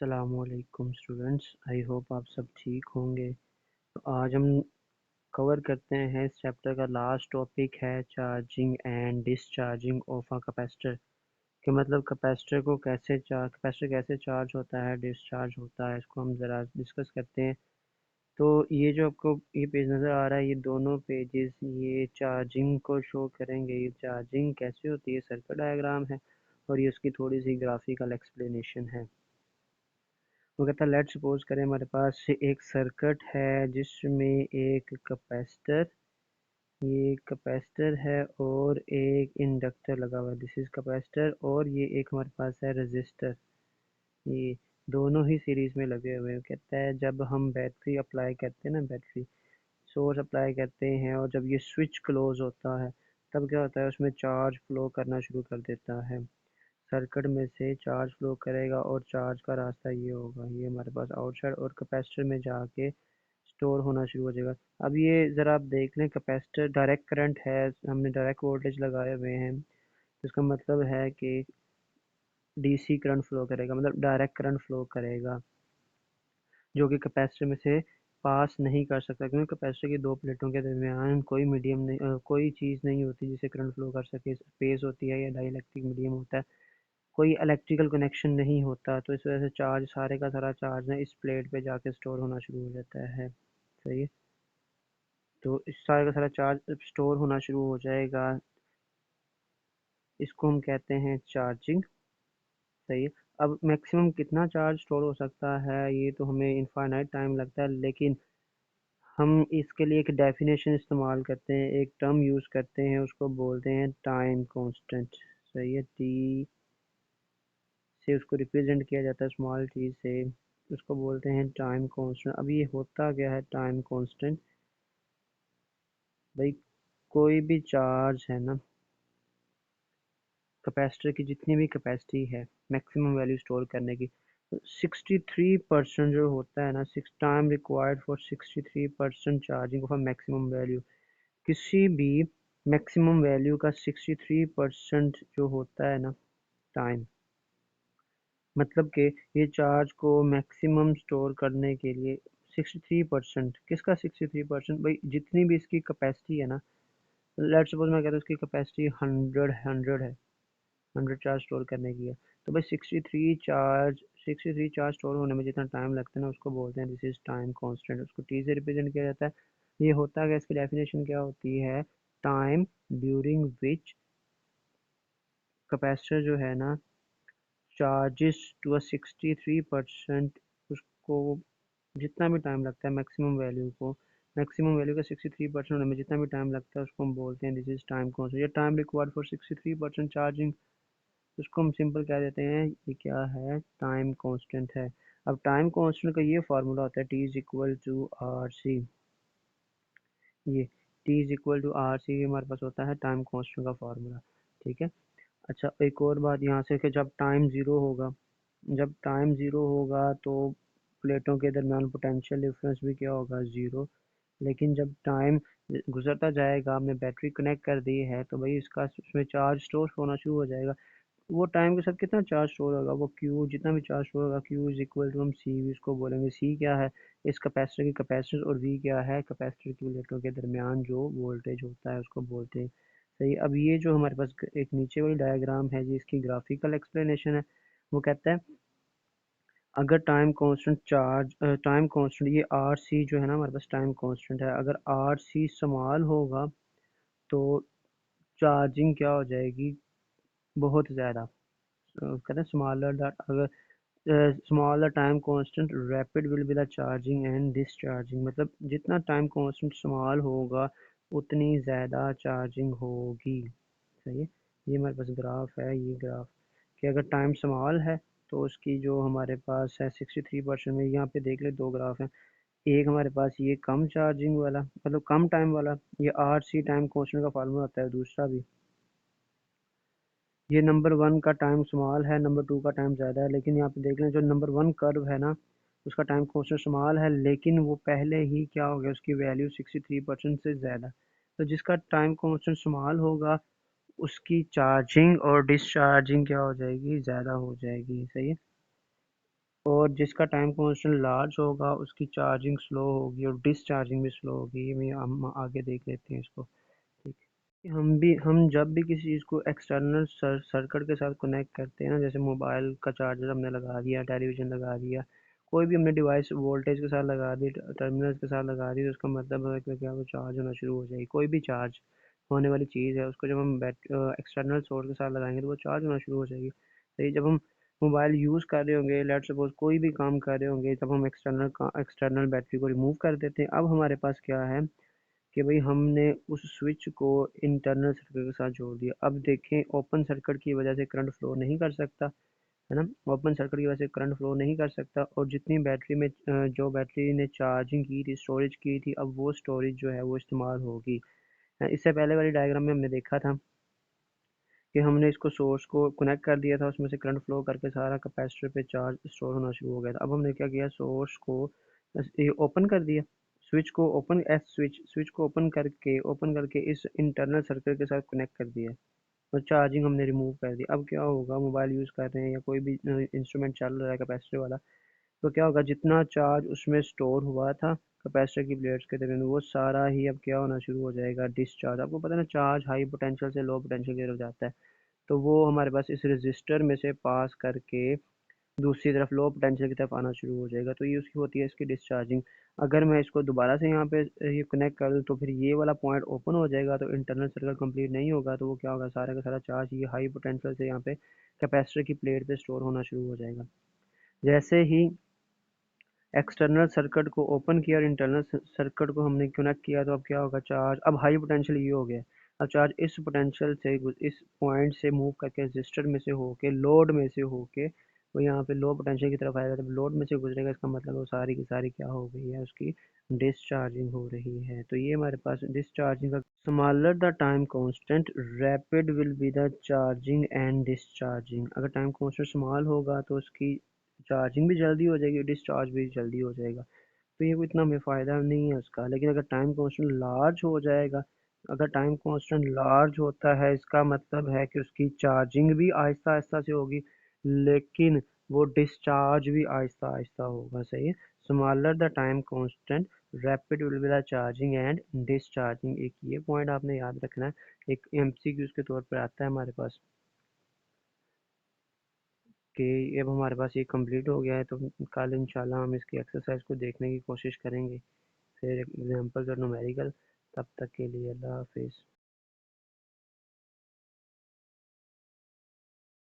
अस्सलामुअलैकुम students, I hope आप सब ठीक होंगे। तो आज हम कवर करते हैं इस चैप्टर का लास्ट टॉपिक है charging and discharging of a capacitor. कि मतलब कैपेसिटर कैसे चार्ज होता है, डिस्चार्ज होता है, इसको हम ज़रा डिस्कस करते हैं। तो ये जो आपको ये पेज नज़र आ रहा है, ये दोनों पेजेस ये चार्जिंग को शो करेंगे। ये चार्जिंग कैसे होती है, सर्किट डायग्राम है और ये उसकी थोड़ी सी ग्राफिकल एक्सप्लेनेशन है। वो कहता है लेट सपोज करें हमारे पास एक सर्किट है जिसमें एक कैपेसिटर, ये कैपेसिटर है और एक इंडक्टर लगा हुआ है। दिस इज कैपेसिटर और ये एक हमारे पास है रेजिस्टर। ये दोनों ही सीरीज में लगे हुए हैं। कहता है जब हम बैटरी अप्लाई करते हैं ना, बैटरी सोर्स अप्लाई करते हैं और जब ये स्विच क्लोज होता है तब क्या होता है, उसमें चार्ज फ्लो करना शुरू कर देता है। सर्किट में से चार्ज फ्लो करेगा और चार्ज का रास्ता ये होगा, ये हमारे पास आउटसाइड और कैपेसिटर में जाके स्टोर होना शुरू हो जाएगा। अब ये ज़रा आप देख लें, कैपेसिटर डायरेक्ट करंट है, हमने डायरेक्ट वोल्टेज लगाए हुए हैं, तो इसका मतलब है कि डीसी करंट फ्लो करेगा, मतलब डायरेक्ट करंट फ्लो करेगा जो कि कैपेसिटर में से पास नहीं कर सकता, क्योंकि कैपेसिटर की दो प्लेटों के दरमियान कोई मीडियम नहीं, कोई चीज़ नहीं होती जिससे करंट फ्लो कर सके। स्पेस होती है या डाइलेक्ट्रिक मीडियम होता है, कोई इलेक्ट्रिकल कनेक्शन नहीं होता। तो इस वजह से चार्ज, सारे का सारा चार्ज ना इस प्लेट पे जाके स्टोर होना शुरू हो जाता है। सही है, तो इस सारे का सारा चार्ज स्टोर होना शुरू हो जाएगा, इसको हम कहते हैं चार्जिंग। सही है। अब मैक्सिमम कितना चार्ज स्टोर हो सकता है, ये तो हमें इनफाइनाइट टाइम लगता है, लेकिन हम इसके लिए एक डेफिनेशन इस्तेमाल करते हैं, एक टर्म यूज़ करते हैं, उसको बोलते हैं टाइम कांस्टेंट। सही है, टी से उसको रिप्रेजेंट किया जाता है, स्मॉल टी से, उसको बोलते हैं टाइम कांस्टेंट। अब ये होता क्या है टाइम कांस्टेंट? भाई कोई भी चार्ज है ना, कैपेसिटर की जितनी भी कैपेसिटी है मैक्सिमम वैल्यू स्टोर करने की, 63% जो होता है ना, six time required for 63% charging of a maximum value. किसी भी मैक्सिमम वैल्यू का 63% जो होता है ना टाइम, मतलब कि ये चार्ज को मैक्सिमम स्टोर करने के लिए 63%, किसका 63%? भाई जितनी भी इसकी कैपेसिटी है ना, लेट्स सपोज मैं कहता हूँ इसकी कैपेसिटी 100 है, 100 चार्ज स्टोर करने की है, तो भाई 63 चार्ज स्टोर होने में जितना टाइम लगता है ना, उसको बोलते हैं दिस इज टाइम कांस्टेंट। उसको टी से रिप्रेजेंट किया जाता है। ये होता है, इसकी डेफिनेशन क्या होती है? टाइम ड्यूरिंग विच कैपेसिटर जो है ना चार्जेस टू अ 63%, उसको जितना भी टाइम लगता है मैक्सिमम वैल्यू का 63% होने में जितना भी टाइम लगता है, उसको हम बोलते हैं दिस इज टाइम कांस्टेंट। या टाइम रिक्वायर्ड फॉर 63% चार्जिंग, उसको हम सिंपल कह देते हैं ये क्या है, टाइम कांस्टेंट है। अब टाइम कांस्टेंट का ये फार्मूला होता है T is equal to R C. ये T is equal to R C हमारे पास होता है टाइम कांस्टेंट का फार्मूला। ठीक है। अच्छा, एक और बात यहाँ से कि जब टाइम ज़ीरो होगा तो प्लेटों के दरमियान पोटेंशियल डिफरेंस भी क्या होगा, ज़ीरो। लेकिन जब टाइम गुजरता जाएगा, हमने बैटरी कनेक्ट कर दी है, तो भाई इसका उसमें चार्ज स्टोर होना शुरू हो जाएगा। वो टाइम के साथ कितना चार्ज स्टोर होगा, वो क्यू जितना भी चार्ज स्टोर होगा, क्यू इज इक्वल टू हम सी वी उसको बोलेंगे। सी क्या है, इस कैपेसिटर की कैपेसिटेंस, और वी क्या है, कैपेसिटर की प्लेटों के दरमियान जो वोल्टेज होता है उसको बोलते हैं। सही। अब ये जो हमारे पास एक नीचे वाली डायग्राम है जी, इसकी ग्राफिकल एक्सप्लेनेशन है। वो कहता है अगर टाइम कांस्टेंट ये आर सी जो है ना हमारे पास टाइम कांस्टेंट है, अगर आर सी स्मॉल होगा तो चार्जिंग क्या हो जाएगी, बहुत ज़्यादा। कहते हैं स्मॉलर दैट, अगर smaller time constant rapid will be the charging and discharging, मतलब जितना टाइम कांस्टेंट स्मॉल होगा उतनी ज़्यादा चार्जिंग होगी। सही है। ये हमारे पास ग्राफ है, ये ग्राफ कि अगर टाइम स्मॉल है तो उसकी जो हमारे पास है 63% में, यहाँ पे देख ले दो ग्राफ हैं। एक हमारे पास ये कम चार्जिंग वाला, मतलब कम टाइम वाला, ये आर सी टाइम कांस्टेंट का फार्मूला होता है। दूसरा भी ये नंबर वन का टाइम स्मॉल है, नंबर टू का टाइम ज़्यादा है, लेकिन यहाँ पे देख लें जो नंबर वन कर्व है ना, उसका टाइम कांस्टेंट स्मॉल है, लेकिन वो पहले ही क्या हो गया, उसकी वैल्यू 63% से ज़्यादा। तो जिसका टाइम कांस्टेंट स्मॉल होगा उसकी चार्जिंग और डिस्चार्जिंग क्या हो जाएगी, ज़्यादा हो जाएगी। सही है। और जिसका टाइम कांस्टेंट लार्ज होगा उसकी चार्जिंग स्लो होगी और डिसचार्जिंग भी स्लो होगी। ये हम आगे देख लेते हैं इसको। ठीक है, हम जब भी किसी चीज़ को एक्सटर्नल सर्किट के साथ कनेक्ट करते हैं ना, जैसे मोबाइल का चार्जर हमने लगा दिया, टेलीविज़न लगा दिया, कोई भी हमने डिवाइस वोल्टेज के साथ लगा दी, टर्मिनल्स के साथ लगा दी, तो उसका मतलब है कि क्या वो चार्ज होना शुरू हो जाएगी। कोई भी चार्ज होने वाली चीज़ है उसको जब हम एक्सटर्नल सोर्स के साथ लगाएंगे तो वो चार्ज होना शुरू हो जाएगी। तो ये जब हम मोबाइल यूज़ कर रहे होंगे, लेट्स सपोज कोई भी काम कर रहे होंगे, तब हम एक्सटर्नल बैटरी को रिमूव कर देते हैं। अब हमारे पास क्या है कि भाई हमने उस स्विच को इंटरनल सर्किट के साथ जोड़ दिया। अब देखें, ओपन सर्किट की वजह से करंट फ्लो नहीं कर सकता, है ना। ओपन सर्किट की वजह से करंट फ्लो नहीं कर सकता, और जितनी बैटरी में जो बैटरी ने चार्जिंग की थी, स्टोरेज की थी, अब वो स्टोरेज जो है वो इस्तेमाल होगी। इससे पहले वाली डायग्राम में हमने देखा था कि हमने इसको सोर्स को कनेक्ट कर दिया था, उसमें से करंट फ्लो करके सारा कैपेसिटर पे चार्ज स्टोर होना शुरू हो गया था। अब हमने क्या किया, सोर्स को ओपन कर दिया, स्विच को ओपन एस स्विच को ओपन करके इस इंटरनल सर्किट के साथ कनेक्ट कर दिया और चार्जिंग हमने रिमूव कर दी। अब क्या होगा, मोबाइल यूज़ कर रहे हैं या कोई भी इंस्ट्रूमेंट चल रहा है कैपेसिटर वाला, तो क्या होगा, जितना चार्ज उसमें स्टोर हुआ था कैपेसिटर की प्लेट्स के दरमियान, वो सारा ही अब क्या होना शुरू हो जाएगा, डिस्चार्ज। आपको पता है ना, चार्ज हाई पोटेंशियल से लो पोटेंशियल की तरफ जाता है, तो वो हमारे पास इस रजिस्टर में से पास करके दूसरी तरफ लो पोटेंशियल की तरफ आना शुरू हो जाएगा। तो ये उसकी होती है इसकी डिस्चार्जिंग। अगर मैं इसको दोबारा से यहाँ पे ये कनेक्ट कर दूँ तो फिर ये वाला पॉइंट ओपन हो जाएगा, तो इंटरनल सर्किट कंप्लीट नहीं होगा, तो वो क्या होगा, सारा का सारा चार्ज ये हाई पोटेंशियल से यहाँ पे कैपेसिटर की प्लेट पे स्टोर होना शुरू हो जाएगा। जैसे ही एक्सटर्नल सर्किट को ओपन किया और इंटरनल सर्किट को हमने कनेक्ट किया, तो अब क्या होगा, चार्ज अब हाई पोटेंशियल ये हो गया। अब चार्ज इस पोटेंशियल से इस पॉइंट से मूव करके रजिस्टर में से होके लोड में से होके वो यहाँ पे लो पोटेंशियल की तरफ आएगा। जब लोड में से गुजरेगा, इसका मतलब वो सारी की सारी क्या हो गई है, उसकी डिस्चार्जिंग हो रही है। तो ये हमारे पास डिस्चार्जिंग का smaller the time constant rapid will be the charging and discharging. अगर टाइम कांस्टेंट स्मॉल होगा तो उसकी चार्जिंग भी जल्दी हो जाएगी, डिस्चार्ज भी जल्दी हो जाएगा। तो ये कोई इतना हमें फ़ायदा नहीं है उसका। लेकिन अगर टाइम कांस्टेंट लार्ज हो जाएगा, अगर टाइम कांस्टेंट लार्ज होता है, इसका मतलब है कि उसकी चार्जिंग भी आहिस्ता आहिस्ता से होगी, लेकिन वो डिस्चार्ज भी आहिस्ता आहिस्ता होगा। सही है। Smaller the time constant rapid will be the charging and discharging. एक ये पॉइंट आपने याद रखना है, एक एमसीक्यूज के तौर पर आता है हमारे पास कि अब हमारे पास ये कंप्लीट हो गया है। तो कल इंशाल्लाह हम इसकी एक्सरसाइज को देखने की कोशिश करेंगे, फिर एग्जाम्पल्स और न्यूमेरिकल। तब तक के लिए अल्लाह हाफिज़।